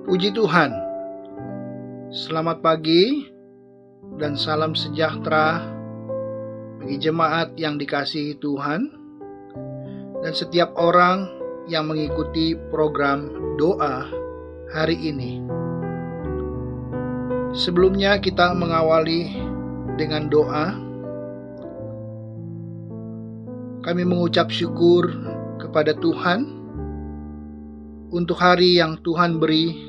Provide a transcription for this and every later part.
Puji Tuhan, selamat pagi dan salam sejahtera bagi jemaat yang dikasihi Tuhan dan setiap orang yang mengikuti program doa hari ini. Sebelumnya kita mengawali dengan doa. Kami mengucap syukur kepada Tuhan untuk hari yang Tuhan beri.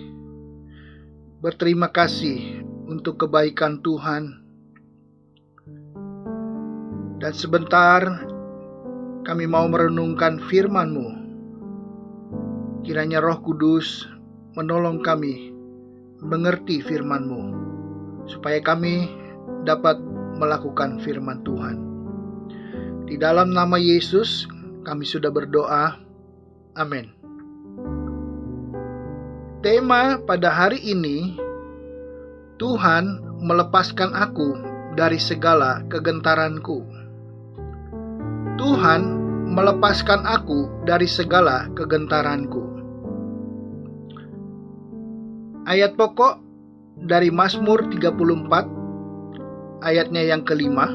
Berterima kasih untuk kebaikan Tuhan. Dan sebentar kami mau merenungkan firman-Mu. Kiranya Roh Kudus menolong kami mengerti firman-Mu, supaya kami dapat melakukan firman Tuhan. Di dalam nama Yesus kami sudah berdoa. Amin. Tema pada hari ini, Tuhan melepaskan aku dari segala kegentaranku. Tuhan melepaskan aku dari segala kegentaranku. Ayat pokok dari Mazmur 34, ayatnya yang kelima.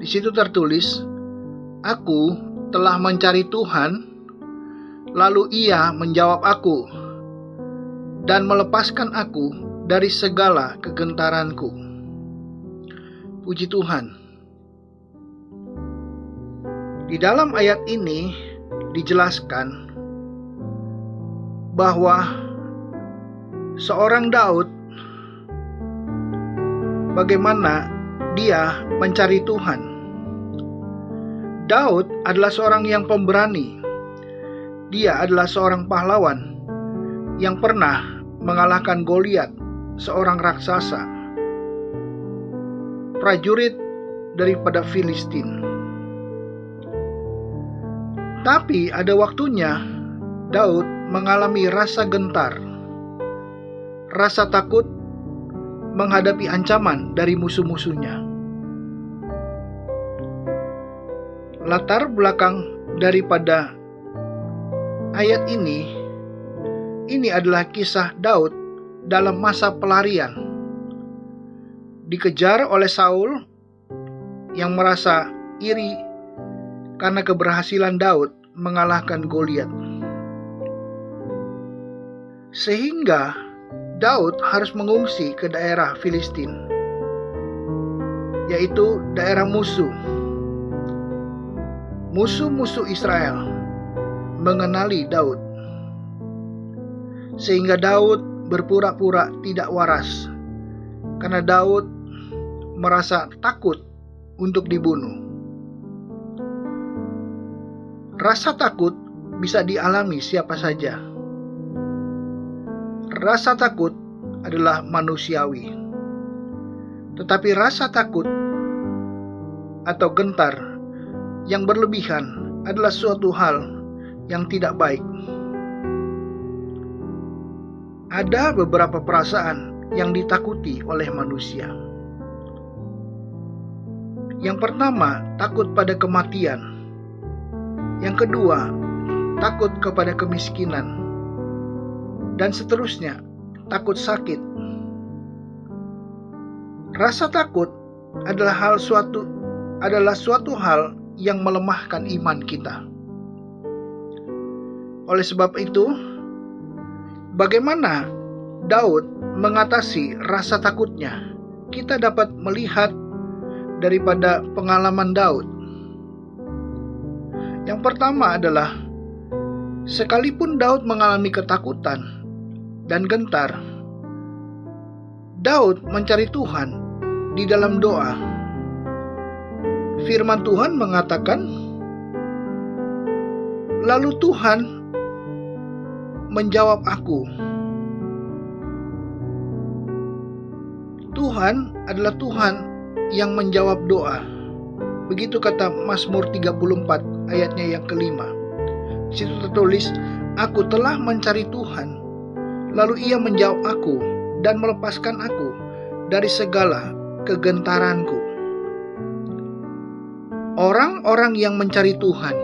Di situ tertulis, "Aku telah mencari Tuhan, lalu Ia menjawab aku dan melepaskan aku dari segala kegentaranku." Puji Tuhan. Di dalam ayat ini dijelaskan bahwa seorang Daud, bagaimana dia mencari Tuhan. Daud adalah seorang yang pemberani. Dia adalah seorang pahlawan yang pernah mengalahkan Goliat, seorang raksasa, prajurit daripada Filistin. Tapi ada waktunya Daud mengalami rasa gentar, rasa takut menghadapi ancaman dari musuh-musuhnya. Latar belakang daripada ayat ini adalah kisah Daud dalam masa pelarian. Dikejar oleh Saul yang merasa iri karena keberhasilan Daud mengalahkan Goliat. Sehingga Daud harus mengungsi ke daerah Filistin, yaitu daerah musuh. Musuh-musuh Israel mengenali Daud, sehingga Daud berpura-pura tidak waras karena Daud merasa takut untuk dibunuh. Rasa takut bisa dialami siapa saja. Rasa takut adalah manusiawi. Tetapi rasa takut atau gentar yang berlebihan adalah suatu hal yang tidak baik. Ada beberapa perasaan yang ditakuti oleh manusia. Yang pertama, takut pada kematian. Yang kedua, takut kepada kemiskinan. Dan seterusnya, takut sakit. Rasa takut adalah suatu hal yang melemahkan iman kita. Oleh sebab itu, bagaimana Daud mengatasi rasa takutnya? Kita dapat melihat daripada pengalaman Daud. Yang pertama adalah, sekalipun Daud mengalami ketakutan dan gentar, Daud mencari Tuhan di dalam doa. Firman Tuhan mengatakan, "Lalu Tuhan menjawab aku." Tuhan adalah Tuhan yang menjawab doa. Begitu kata Mazmur 34 ayatnya yang kelima. Di situ tertulis, "Aku telah mencari Tuhan, lalu Ia menjawab aku dan melepaskan aku dari segala kegentaranku." Orang-orang yang mencari Tuhan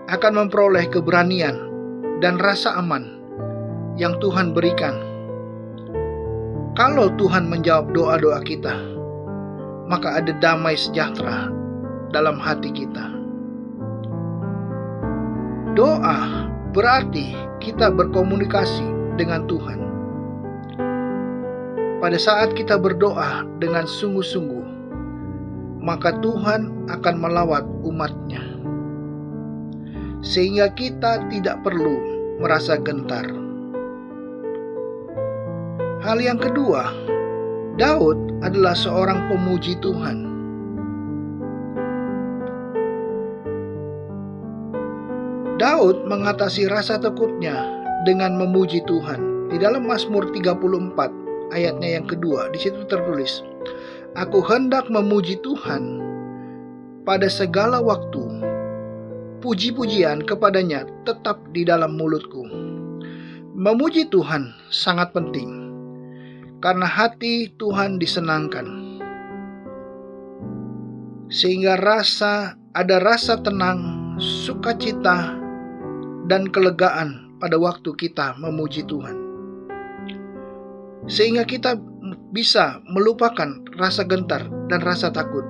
akan memperoleh keberanian dan rasa aman yang Tuhan berikan. Kalau Tuhan menjawab doa-doa kita, maka ada damai sejahtera dalam hati kita. Doa berarti kita berkomunikasi dengan Tuhan. Pada saat kita berdoa dengan sungguh-sungguh, maka Tuhan akan melawat umat-Nya, sehingga kita tidak perlu merasa gentar. Hal yang kedua, Daud adalah seorang pemuji Tuhan. Daud mengatasi rasa takutnya dengan memuji Tuhan. Di dalam Mazmur 34 ayatnya yang kedua, di situ tertulis, "Aku hendak memuji Tuhan pada segala waktu. Puji-pujian kepadanya tetap di dalam mulutku." Memuji Tuhan sangat penting, karena hati Tuhan disenangkan, sehingga ada rasa tenang, sukacita, dan kelegaan pada waktu kita memuji Tuhan, sehingga kita bisa melupakan rasa gentar dan rasa takut.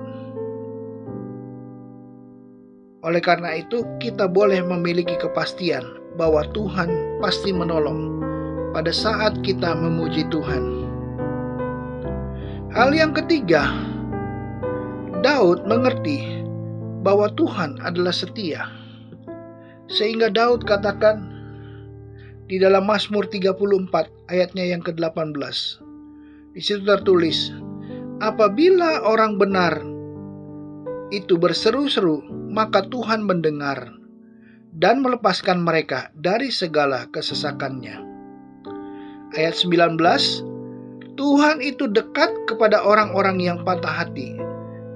Oleh karena itu, kita boleh memiliki kepastian bahwa Tuhan pasti menolong pada saat kita memuji Tuhan. Hal yang ketiga, Daud mengerti bahwa Tuhan adalah setia. Sehingga Daud katakan di dalam Mazmur 34 ayatnya yang ke-18. Di situ tertulis, "Apabila orang benar itu berseru-seru, maka Tuhan mendengar dan melepaskan mereka dari segala kesesakannya." Ayat 19, "Tuhan itu dekat kepada orang-orang yang patah hati,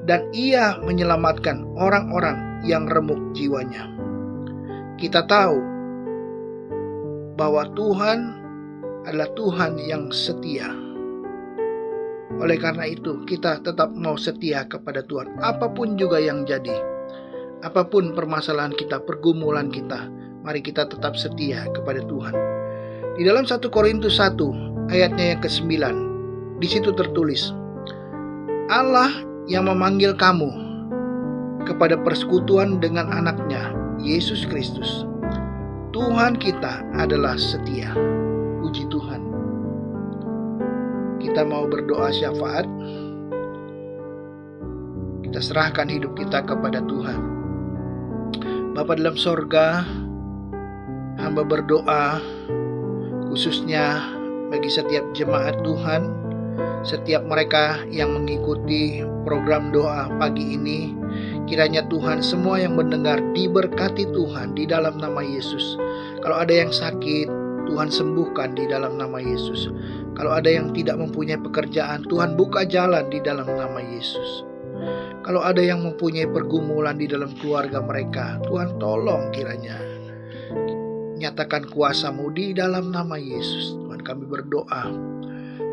dan Ia menyelamatkan orang-orang yang remuk jiwanya." Kita tahu bahwa Tuhan adalah Tuhan yang setia. Oleh karena itu, kita tetap mau setia kepada Tuhan, apapun juga yang jadi. Apapun permasalahan kita, pergumulan kita, mari kita tetap setia kepada Tuhan. Di dalam 1 Korintus 1 ayatnya yang ke-9, di situ tertulis, "Allah yang memanggil kamu kepada persekutuan dengan anaknya, Yesus Kristus. Tuhan kita adalah setia." Puji Tuhan. Kita mau berdoa syafaat. Kita serahkan hidup kita kepada Tuhan. Bapa dalam sorga, hamba berdoa khususnya bagi setiap jemaat Tuhan, setiap mereka yang mengikuti program doa pagi ini. Kiranya Tuhan, semua yang mendengar diberkati Tuhan di dalam nama Yesus. Kalau ada yang sakit, Tuhan sembuhkan di dalam nama Yesus. Kalau ada yang tidak mempunyai pekerjaan, Tuhan buka jalan di dalam nama Yesus. Kalau ada yang mempunyai pergumulan di dalam keluarga mereka, Tuhan tolong kiranya. Nyatakan kuasa-Mu di dalam nama Yesus. Tuhan, kami berdoa,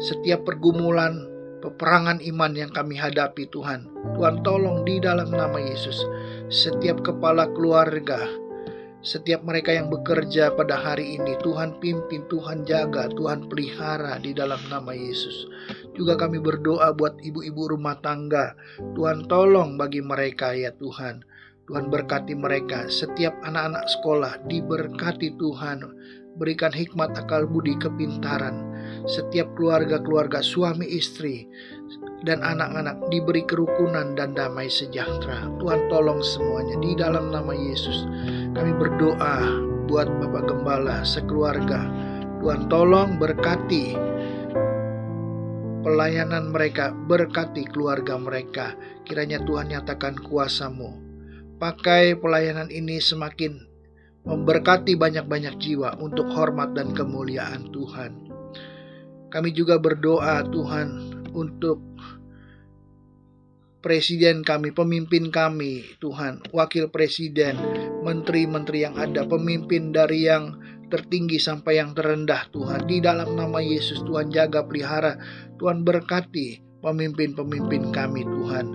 setiap pergumulan, peperangan iman yang kami hadapi, Tuhan tolong di dalam nama Yesus. Setiap kepala keluarga, setiap mereka yang bekerja pada hari ini, Tuhan pimpin, Tuhan jaga, Tuhan pelihara di dalam nama Yesus. Juga kami berdoa buat ibu-ibu rumah tangga, Tuhan tolong bagi mereka ya Tuhan. Tuhan berkati mereka, setiap anak-anak sekolah diberkati Tuhan. Berikan hikmat, akal budi, kepintaran. Setiap keluarga-keluarga, suami istri dan anak-anak diberi kerukunan dan damai sejahtera. Tuhan tolong semuanya di dalam nama Yesus. Kami berdoa buat Bapak Gembala sekeluarga. Tuhan tolong berkati pelayanan mereka, berkati keluarga mereka. Kiranya Tuhan nyatakan kuasa-Mu. Pakai pelayanan ini semakin memberkati banyak-banyak jiwa untuk hormat dan kemuliaan Tuhan. Kami juga berdoa Tuhan untuk presiden kami, pemimpin kami Tuhan, wakil presiden, menteri-menteri yang ada, pemimpin dari yang tertinggi sampai yang terendah Tuhan. Di dalam nama Yesus Tuhan jaga pelihara, Tuhan berkati pemimpin-pemimpin kami Tuhan.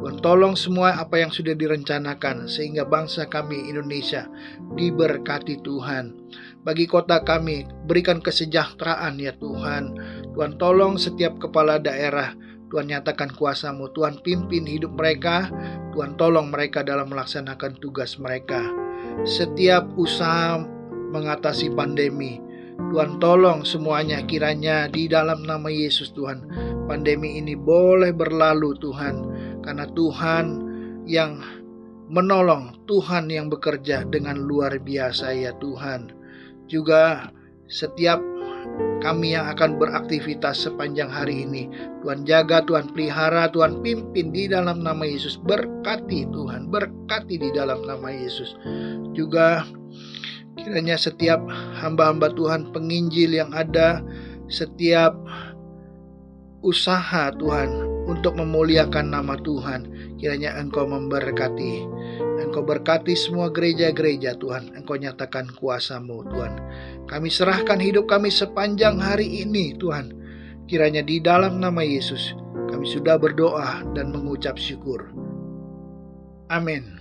Tuhan tolong semua apa yang sudah direncanakan sehingga bangsa kami Indonesia diberkati Tuhan. Bagi kota kami berikan kesejahteraan ya Tuhan. Tuhan tolong setiap kepala daerah, Tuhan nyatakan kuasa-Mu, Tuhan pimpin hidup mereka, Tuhan tolong mereka dalam melaksanakan tugas mereka. Setiap usaha mengatasi pandemi, Tuhan tolong semuanya kiranya di dalam nama Yesus Tuhan. Pandemi ini boleh berlalu Tuhan, karena Tuhan yang menolong, Tuhan yang bekerja dengan luar biasa ya Tuhan. Juga setiap kami yang akan beraktivitas sepanjang hari ini, Tuhan jaga, Tuhan pelihara, Tuhan pimpin di dalam nama Yesus. Berkati Tuhan, berkati di dalam nama Yesus. Juga kiranya setiap hamba-hamba Tuhan penginjil yang ada, setiap usaha Tuhan untuk memuliakan nama Tuhan, kiranya Engkau memberkati. Engkau berkati semua gereja-gereja Tuhan. Engkau nyatakan kuasa-Mu Tuhan. Kami serahkan hidup kami sepanjang hari ini Tuhan. Kiranya di dalam nama Yesus kami sudah berdoa dan mengucap syukur. Amin.